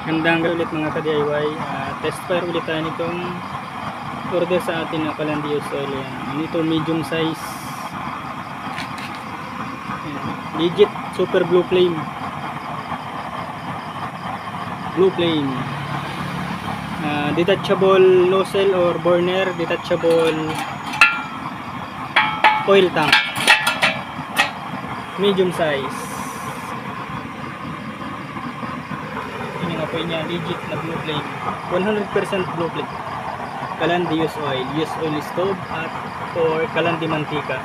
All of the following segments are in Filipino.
Gandang ulit mga ka-DIY. Test fire ulit tayo nitong order sa atin na Calandios oil. Ito medium size. Legit super blue flame. Blue flame. Detachable nozzle or burner, detachable oil tank. Medium size. Apoy niya, legit na blue flame, 100% blue flame. Calandios oil, use oil stove at or Calandi mantika.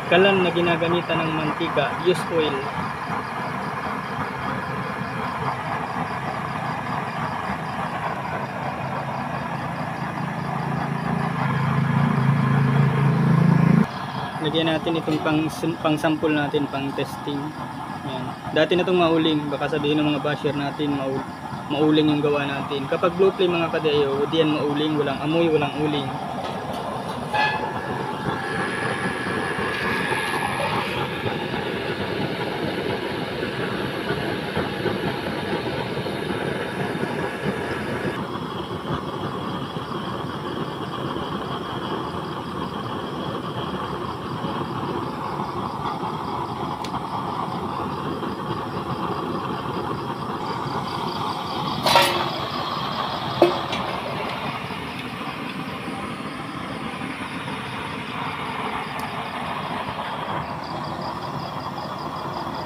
Kalan na ginagamitan ng mantika, use oil. Lagyan natin itong pang sample natin, pang testing. Yan. Dati na itong mauling, baka sabihin ng mga basher natin mauling yung gawa natin. Kapag blue flame mga kadayo, di yan mauling, walang amoy, walang uling.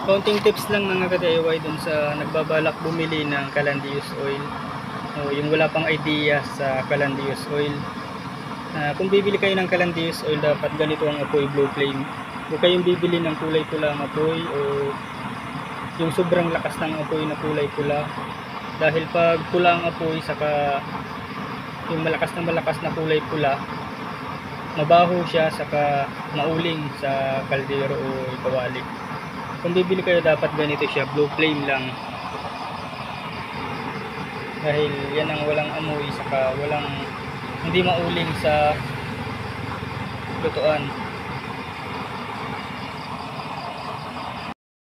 Konting tips lang mga ka-DIY dun sa nagbabalak bumili ng Calandios oil o yung wala pang idea sa Calandios oil. Kung bibili kayo ng Calandios oil, dapat ganito ang apoy, blue flame. Huwag kayong bibili ng kulay pula ang apoy o yung sobrang lakas ng apoy na kulay pula, dahil pag pula ang apoy saka yung malakas na kulay pula, mabaho siya saka mauling sa kaldero o kawali. Kung bibili kayo, dapat ganito siya, blue flame lang, dahil yan ang walang amoy saka hindi mauling sa lutuan.